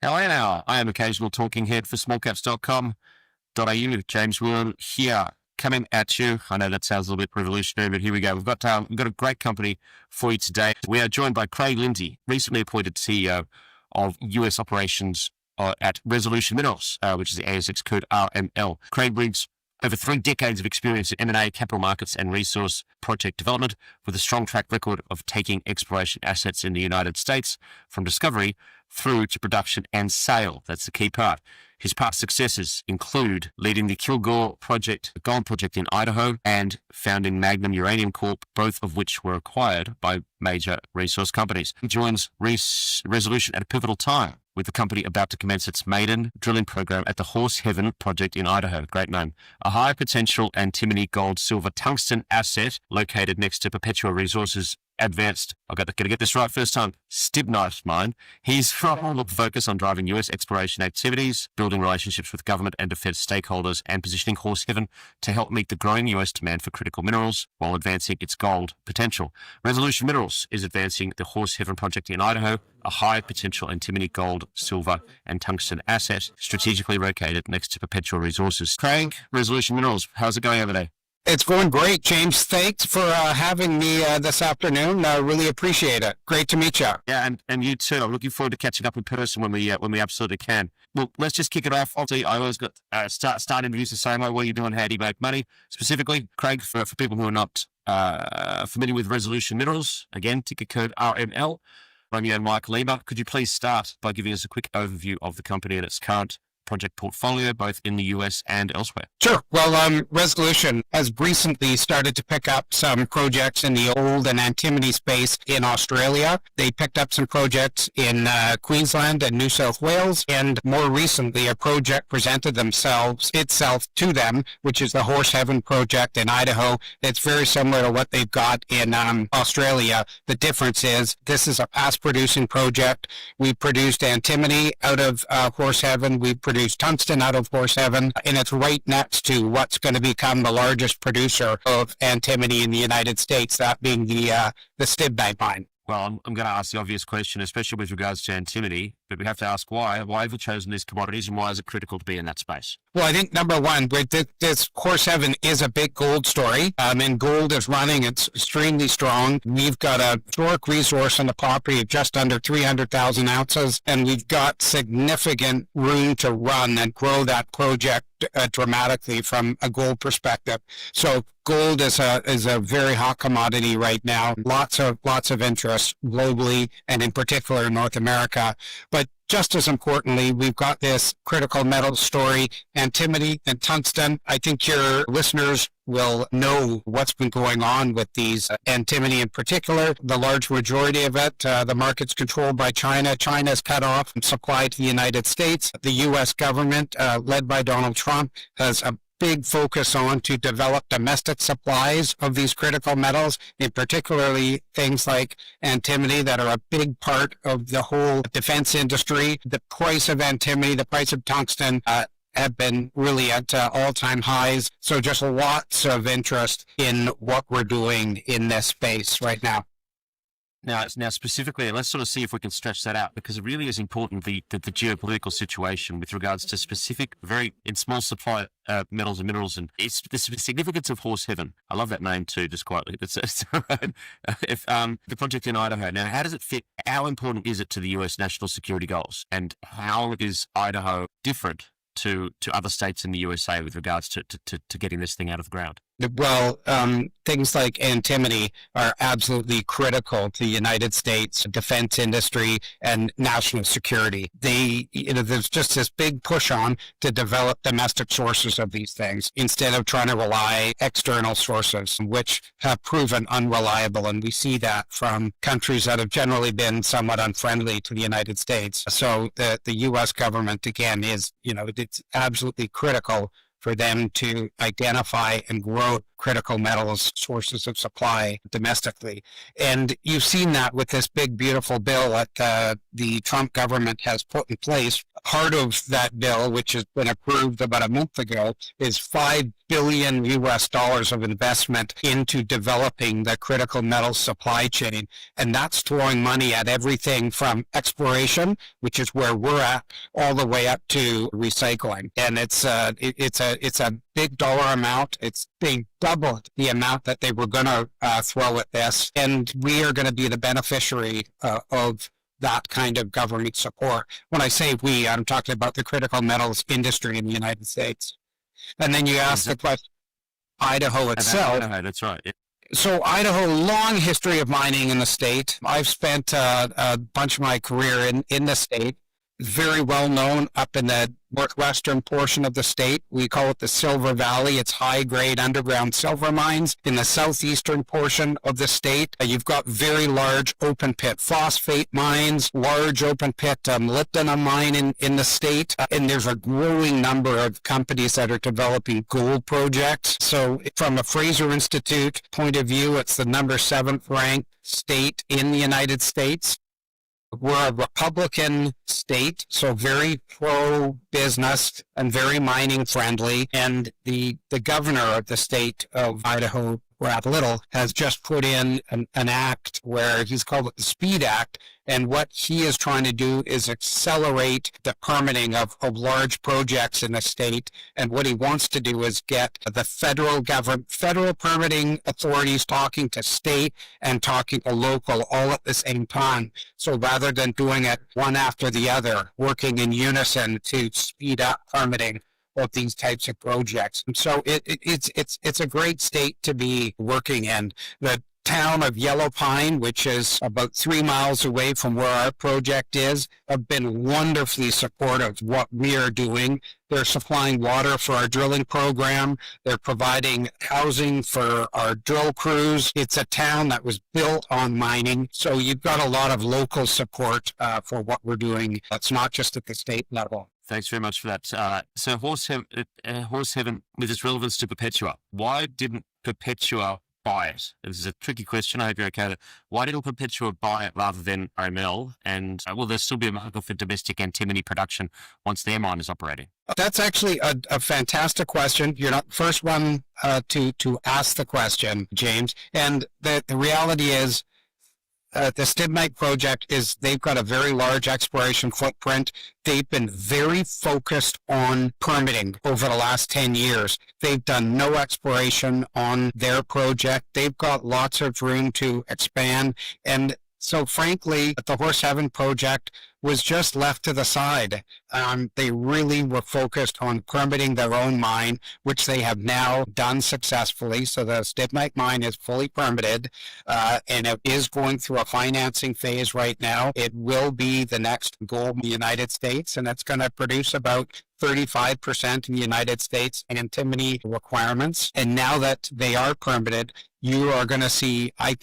Hello now. I am occasional talking head for smallcaps.com.au. James Whelan here, coming at you. I know that sounds a little bit revolutionary, but here we go. We've got a great company for you today. We are joined by Craig Lindsay, recently appointed CEO of US operations at Resolution Minerals, which is the ASX code RML. Craig brings over 3 decades of experience in M&A, capital markets, and resource project development, with a strong track record of taking exploration assets in the United States from discovery through to production and sale. That's the key part. His past successes include leading the Kilgore project, the gold project in Idaho, and founding Maiden Uranium Corp, both of which were acquired by major resource companies. He joins Resolution at a pivotal time, with the company about to commence its maiden drilling program at the Horse Heaven project in Idaho. Great name. A high potential antimony gold silver tungsten asset located next to Perpetua Resources advanced, I've got to get this right first time, Stibnite mine. He's focused on driving US exploration activities, building relationships with government and defense stakeholders, and positioning Horse Heaven to help meet the growing US demand for critical minerals while advancing its gold potential. Resolution Minerals is advancing the Horse Heaven project in Idaho, a high potential antimony gold, silver, and tungsten asset strategically located next to Perpetua Resources. Craig, Resolution Minerals, how's it going over there? It's going great, James. Thanks for having me this afternoon. I really appreciate it. Great to meet you. Yeah, and you too. I'm looking forward to catching up in person when we absolutely can. Well, let's just kick it off. Obviously, I always got start interviews the same way. What are you doing? How do you make money? Specifically, Craig, for people who are not familiar with Resolution Minerals, again, ticker code RML. Romeo and Mike Lima, could you please start by giving us a quick overview of the company and its current project portfolio, both in the US and elsewhere? Sure. Well, Resolution has recently started to pick up some projects in the gold and antimony space in Australia. They picked up some projects in Queensland and New South Wales, and more recently a project presented itself to them, which is the Horse Heaven project in Idaho. It's very similar to what they've got in Australia. The difference is this is a past producing project. We produced antimony out of Horse Heaven. We produced tungsten out of Horse Heaven, and it's right next to what's going to become the largest producer of antimony in the United States, that being the Stibnite mine. Well, I'm going to ask the obvious question, especially with regards to antimony, but we have to ask why. Why have you chosen these commodities, and why is it critical to be in that space? Well, I think number one, this Horse Heaven is a big gold story, and gold is running. It's extremely strong. We've got a historic resource on the property of just under 300,000 ounces, and we've got significant room to run and grow that project dramatically from a gold perspective. So gold is a very hot commodity right now. Lots of interest globally, and in particular in North America. But just as importantly, we've got this critical metal story, antimony and tungsten. I think your listeners will know what's been going on with these antimony in particular. The large majority of it, the market's controlled by China. China's cut off supply to the United States. The U.S. government, led by Donald Trump, has a big focus on to develop domestic supplies of these critical metals, in particularly things like antimony that are a big part of the whole defense industry. The price of antimony, the price of tungsten have been really at all-time highs. So just lots of interest in what we're doing in this space right now. Now specifically, let's sort of see if we can stretch that out, because it really is important, the geopolitical situation with regards to specific, very in small supply metals and minerals, and it's the significance of Horse Heaven. I love that name too, just quietly. It's if the project in Idaho. Now, how does it fit? How important is it to the US national security goals, and how is Idaho different to other states in the USA with regards to getting this thing out of the ground? Well, things like antimony are absolutely critical to the United States defense industry and national security. There's just this big push on to develop domestic sources of these things instead of trying to rely external sources, which have proven unreliable. And we see that from countries that have generally been somewhat unfriendly to the United States. So the U.S. government, again, it's absolutely critical for them to identify and grow critical metals sources of supply domestically. And you've seen that with this big, beautiful bill that the Trump government has put in place. Part of that bill, which has been approved about a month ago, is $5 billion of investment into developing the critical metals supply chain. And that's throwing money at everything from exploration, which is where we're at, all the way up to recycling. And it's a big dollar amount. They doubled the amount that they were going to throw at this. And we are going to be the beneficiary of that kind of government support. When I say we, I'm talking about the critical metals industry in the United States. And then you ask the question, Idaho itself. Idaho, that's right. Yeah. So Idaho, long history of mining in the state. I've spent a bunch of my career in the state. Very well known up in the northwestern portion of the state. We call it the Silver Valley. It's high-grade underground silver mines. In the southeastern portion of the state, you've got very large open-pit phosphate mines, large open-pit molybdenum mine in the state, and there's a growing number of companies that are developing gold projects. So from a Fraser Institute point of view, it's the number 7th ranked state in the United States. We're a Republican state, so very pro-business and very mining friendly. And the governor of the state of Idaho, Brad Little, has just put in an act where he's called it the SPEED Act. And what he is trying to do is accelerate the permitting of large projects in the state. And what he wants to do is get the federal government, federal permitting authorities talking to state and talking to local all at the same time. So rather than doing it one after the other, working in unison to speed up permitting of these types of projects. And so it's a great state to be working in. The town of Yellow Pine, which is about 3 miles away from where our project is, have been wonderfully supportive of what we are doing. They're supplying water for our drilling program. They're providing housing for our drill crews. It's a town that was built on mining. So you've got a lot of local support for what we're doing. It's not just at the state level. Thanks very much for that. So Horse Heaven, with its relevance to Perpetua, why didn't Perpetua buy it? This is a tricky question. I hope you're okay. Why didn't Perpetua buy it rather than RML? And will there still be a market for domestic antimony production once their mine is operating? That's actually a fantastic question. You're not the first one to ask the question, James. And the reality is, the Stibnite project they've got a very large exploration footprint. They've been very focused on permitting over the last 10 years. They've done no exploration on their project. They've got lots of room to expand. And so frankly, the Horse Heaven project was just left to the side. They really were focused on permitting their own mine, which they have now done successfully. So the Stibnite mine is fully permitted, and it is going through a financing phase right now. It will be the next gold in the United States, and it's going to produce about 35% in the United States antimony requirements. And now that they are permitted, you are going to see, I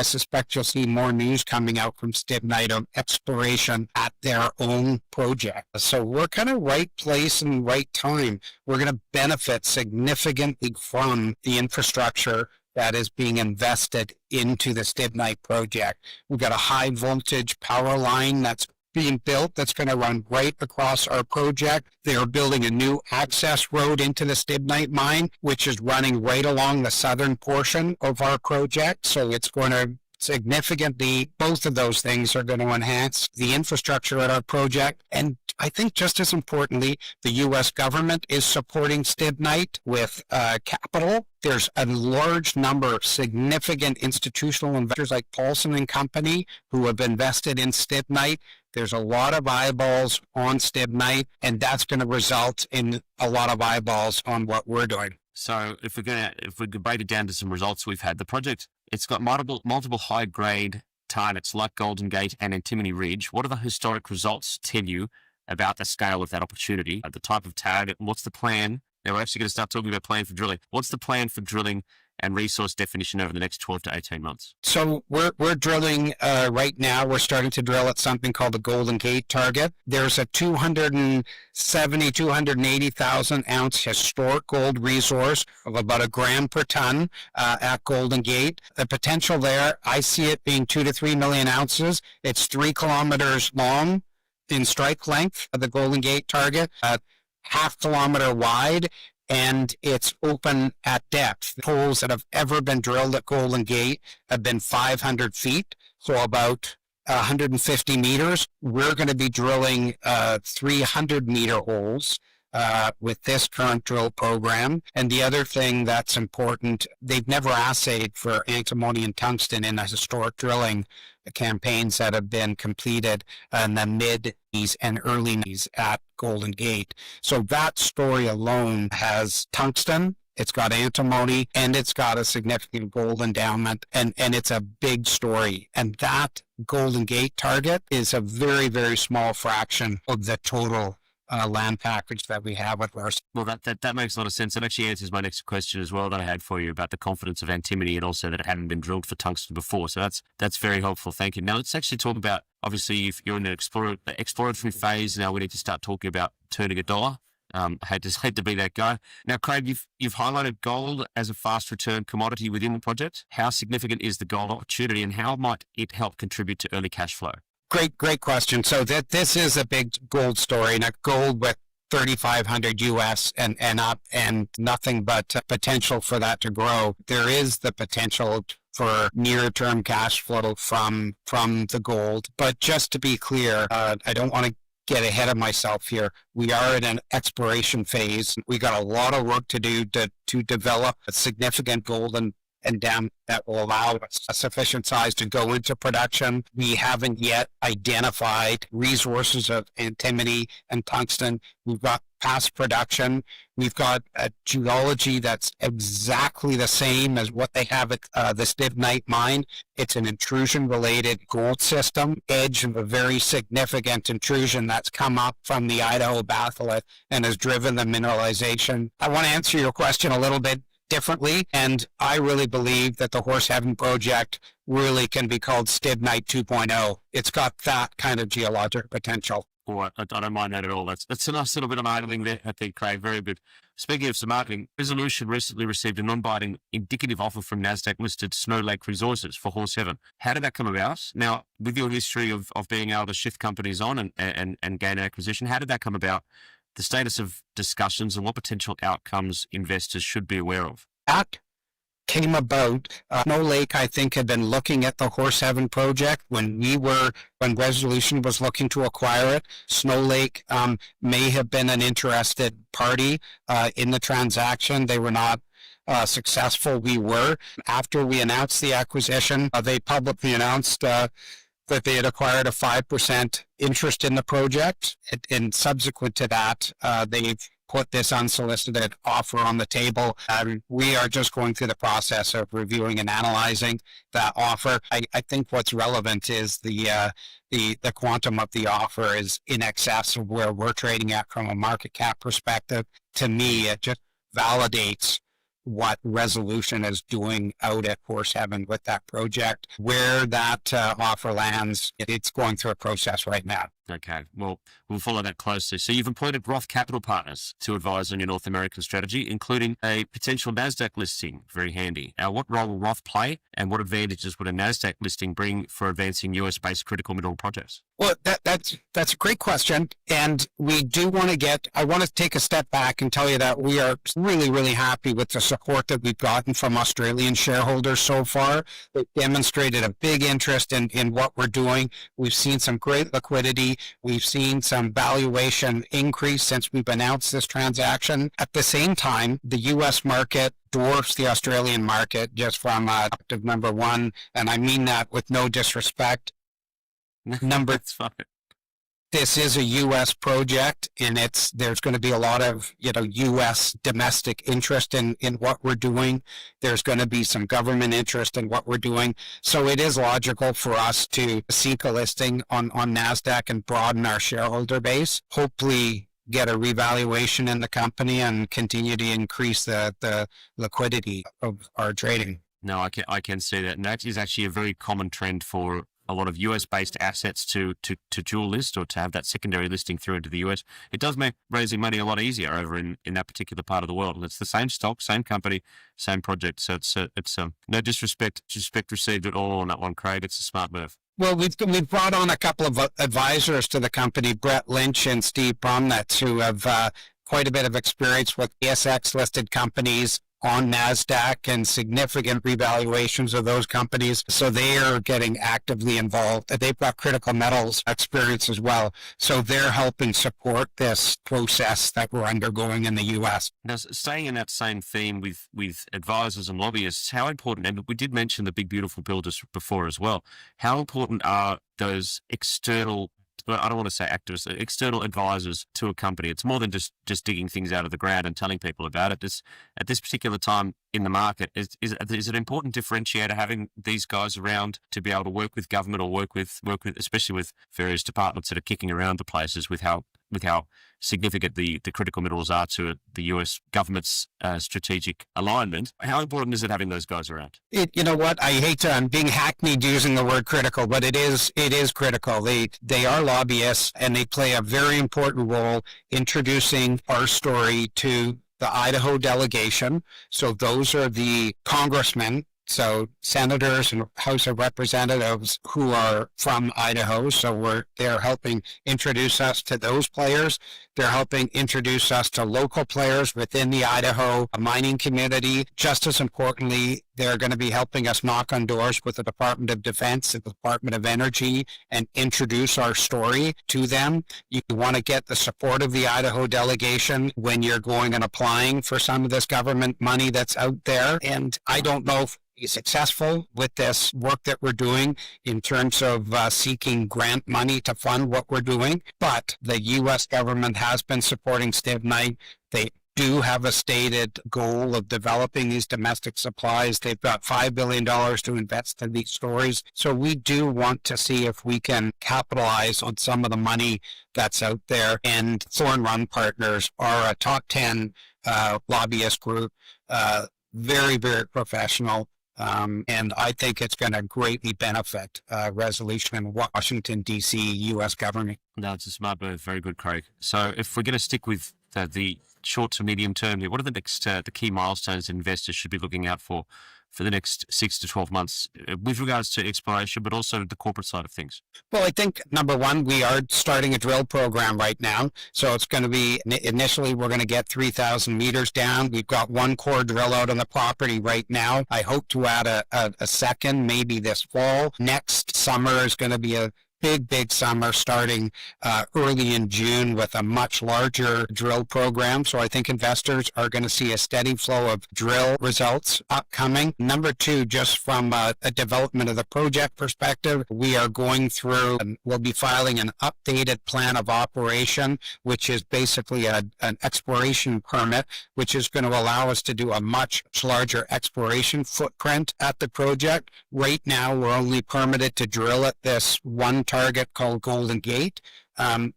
suspect you'll see more news coming out from Stibnite of exploration at their own project. So we're kind of right place and right time. We're going to benefit significantly from the infrastructure that is being invested into the Stibnite project. We've got a high voltage power line that's being built that's going to run right across our project. They are building a new access road into the Stibnite mine, which is running right along the southern portion of our project. So it's going to significantly, both of those things are going to enhance the infrastructure at our project. And I think just as importantly, the U.S. government is supporting Stibnite with capital. There's a large number of significant institutional investors like Paulson and Company who have invested in Stibnite. There's a lot of eyeballs on Stibnite, and that's going to result in a lot of eyeballs on what we're doing. So if we could break it down to some results we've had, the project, it's got multiple high-grade targets like Golden Gate and Antimony Ridge. What do the historic results tell you about the scale of that opportunity, the type of target, what's the plan? Now we're actually going to start talking about plan for drilling. What's the plan for drilling and resource definition over the next 12 to 18 months? So we're drilling right now. We're starting to drill at something called the Golden Gate target. There's a 280,000 ounce historic gold resource of about 1 gram per ton at Golden Gate. The potential there, I see it being 2 to 3 million ounces. It's 3 kilometers long in strike length of the Golden Gate target, half kilometer wide, and it's open at depth. The holes that have ever been drilled at Golden Gate have been 500 feet, so about 150 meters. We're going to be drilling 300-meter holes with this current drill program. And the other thing that's important, they've never assayed for antimony and tungsten in the historic drilling campaigns that have been completed in the mid-90s and early 90s at Golden Gate. So that story alone has tungsten, it's got antimony, and it's got a significant gold endowment, and it's a big story. And that Golden Gate target is a very, very small fraction of the total land package that we have with ours. Well, that makes a lot of sense. It actually answers my next question as well that I had for you about the confidence of antimony and also that it hadn't been drilled for tungsten before. So that's very helpful. Thank you. Now let's actually talk about, obviously, if you're in the exploratory phase, now we need to start talking about turning a dollar. I hate to be that guy. Now, Craig, you've highlighted gold as a fast return commodity within the project. How significant is the gold opportunity and how might it help contribute to early cash flow? Great question. So this is a big gold story, and a gold with 3,500 US and up, and nothing but potential for that to grow. There is the potential for near-term cash flow from the gold. But just to be clear, I don't want to get ahead of myself here. We are in an exploration phase. We got a lot of work to do to develop a significant gold endowment that will allow us a sufficient size to go into production. We haven't yet identified resources of antimony and tungsten. We've got past production. We've got a geology that's exactly the same as what they have at the Stibnite mine. It's an intrusion-related gold system, edge of a very significant intrusion that's come up from the Idaho batholith and has driven the mineralization. I want to answer your question a little bit differently, and I really believe that the Horse Heaven project really can be called Stibnite 2.0. It's got that kind of geologic potential. Oh, I don't mind that at all. That's a nice little bit of marketing there, I think, Craig. Very good. Speaking of some marketing, Resolution recently received a non-binding indicative offer from NASDAQ-listed Snow Lake Resources for Horse Heaven. How did that come about? Now, with your history of being able to shift companies on and gain acquisition, how did that come about? The status of discussions and what potential outcomes investors should be aware of? That came about. Snow Lake, I think, had been looking at the Horse Heaven project when Resolution was looking to acquire it. Snow Lake may have been an interested party in the transaction. They were not successful. We were. After we announced the acquisition, they publicly announced that they had acquired a 5% interest in the project. And subsequent to that, they've put this unsolicited offer on the table. We are just going through the process of reviewing and analyzing that offer. I think what's relevant is the quantum of the offer is in excess of where we're trading at from a market cap perspective. To me, it just validates what Resolution is doing out at Horse Heaven with that project. Where that offer lands, it's going through a process right now. Okay, well, we'll follow that closely. So you've appointed Roth Capital Partners to advise on your North American strategy, including a potential NASDAQ listing. Very handy. Now, what role will Roth play, and what advantages would a NASDAQ listing bring for advancing US-based critical mineral projects? Well, that's a great question, and we do want to I want to take a step back and tell you that we are really, really happy with the support that we've gotten from Australian shareholders so far. They've demonstrated a big interest in what we're doing. We've seen some great liquidity. We've seen some valuation increase since we've announced this transaction. At the same time, the U.S. market dwarfs the Australian market just from active number one, and I mean that with no disrespect. That's fine. This is a U.S. project, and there's going to be a lot of U.S. domestic interest in what we're doing. There's going to be some government interest in what we're doing. So it is logical for us to seek a listing on NASDAQ and broaden our shareholder base. Hopefully get a revaluation in the company and continue to increase the liquidity of our trading. No, I can see that. And that is actually a very common trend for a lot of US-based assets to dual list or to have that secondary listing through into the US. It does make raising money a lot easier over in that particular part of the world. And it's the same stock, same company, same project. So it's no disrespect received at all on that one, Craig. It's a smart move. Well, we've brought on a couple of advisors to the company, Brett Lynch and Steve Bromnetz, who have quite a bit of experience with ASX-listed companies on NASDAQ and significant revaluations of those companies. So they are getting actively involved. They've got critical metals experience as well. So they're helping support this process that we're undergoing in the U.S. Now, staying in that same theme with advisors and lobbyists, how important, and we did mention the big, beautiful builders before as well, how important are those external, I don't want to say activists, external advisors to a company? It's more than just digging things out of the ground and telling people about it. At this particular time in the market, is it an important differentiator having these guys around to be able to work with government or work with, especially with various departments that are kicking around the places with how significant the critical minerals are to the US government's strategic alignment? How important is it having those guys around? You know what? I hate to, I'm being hackneyed using the word critical, but it is critical. They are lobbyists and they play a very important role introducing our story to the Idaho delegation. So those are the congressmen, so senators and House of Representatives who are from Idaho. So they're helping introduce us to those players. They're helping introduce us to local players within the Idaho mining community. Just as importantly, they're going to be helping us knock on doors with the Department of Defense and the Department of Energy and introduce our story to them. You want to get the support of the Idaho delegation when you're going and applying for some of this government money that's out there. And I don't know if successful with this work that we're doing in terms of seeking grant money to fund what we're doing. But the U.S. government has been supporting Stibnite. They do have a stated goal of developing these domestic supplies. They've got $5 billion to invest in these stories. So we do want to see if we can capitalize on some of the money that's out there. And Thorn Run Partners are a top 10 lobbyist group, very, very professional. And I think it's going to greatly benefit resolution in Washington, D.C., U.S. government. No, it's a smart move. Very good, Craig. So if we're going to stick with the short to medium term here, what are the key milestones investors should be looking out for the next 6 to 12 months with regards to exploration, but also the corporate side of things? Well, I think number one, we are starting a drill program right now. So it's going to be, initially, we're going to get 3,000 meters down. We've got one core drill out on the property right now. I hope to add a second, maybe this fall. Next summer is going to be a big summer starting early in June with a much larger drill program. So I think investors are going to see a steady flow of drill results upcoming. Number two, just from a development of the project perspective, we are going through and we'll be filing an updated plan of operation, which is basically an exploration permit, which is going to allow us to do a much larger exploration footprint at the project. Right now, we're only permitted to drill at this one target called Golden Gate.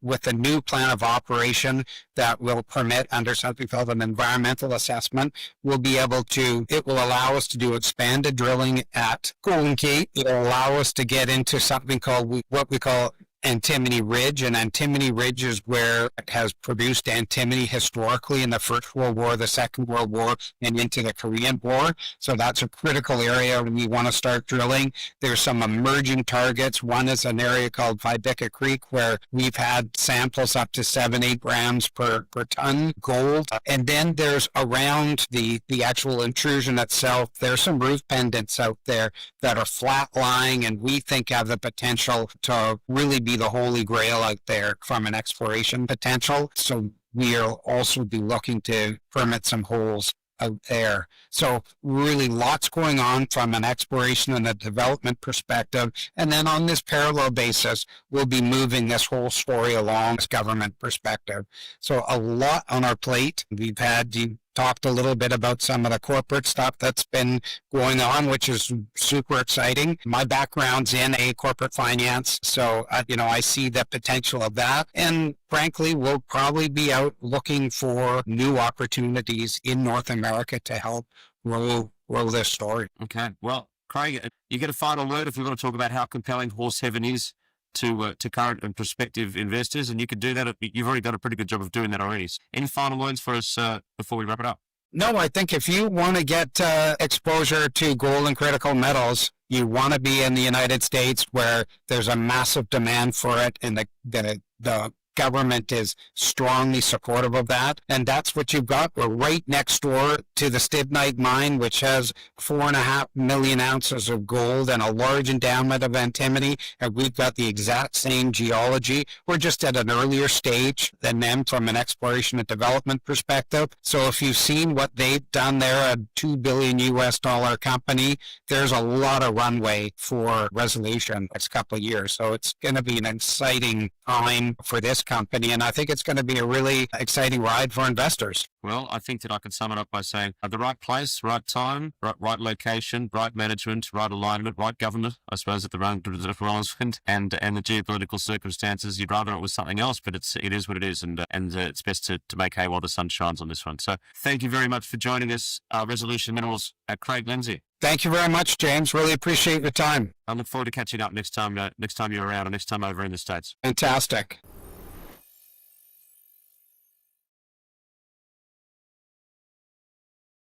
With a new plan of operation that will permit under something called an environmental assessment, it will allow us to do expanded drilling at Golden Gate. It will allow us to get into something called what we call Antimony Ridge, and Antimony Ridge is where it has produced antimony historically in the First World War, the Second World War, and into the Korean War. So that's a critical area we want to start drilling. There's some emerging targets. One is an area called Vibica Creek, where we've had samples up to 7-8 grams per ton gold. And then there's around the actual intrusion itself, there's some roof pendants out there that are flat-lying and we think have the potential to really be the holy grail out there from an exploration potential. So we'll also be looking to permit some holes out there. So really lots going on from an exploration and a development perspective. And then on this parallel basis, we'll be moving this whole story along this government perspective. So a lot on our plate. We've had talked a little bit about some of the corporate stuff that's been going on, which is super exciting. My background's in corporate finance, so I see the potential of that. And frankly, we'll probably be out looking for new opportunities in North America to help roll this story. Okay. Well, Craig, you get a final word if we want to talk about how compelling Horse Heaven is to current and prospective investors, and you could do that. You've already done a pretty good job of doing that already. Any final words for us before we wrap it up? No, I think if you want to get exposure to gold and critical metals, you want to be in the United States where there's a massive demand for it, and the government is strongly supportive of that. And that's what you've got. We're right next door to the Stibnite mine, which has 4.5 million ounces of gold and a large endowment of antimony. And we've got the exact same geology. We're just at an earlier stage than them from an exploration and development perspective. So if you've seen what they've done there, a $2 billion company, there's a lot of runway for resolution next couple of years. So it's going to be an exciting time for this company, and I think it's going to be a really exciting ride for investors. Well, I think that I can sum it up by saying the right place, right time, right location, right management, right alignment, right government, I suppose, at the wrong and the geopolitical circumstances. You'd rather it was something else, but it is what it is, and it's best to make hay while the sun shines on this one. So thank you very much for joining us, Resolution Minerals, Craig Lindsay. Thank you very much, James. Really appreciate your time. I look forward to catching up next time you're around, or next time over in the States. Fantastic.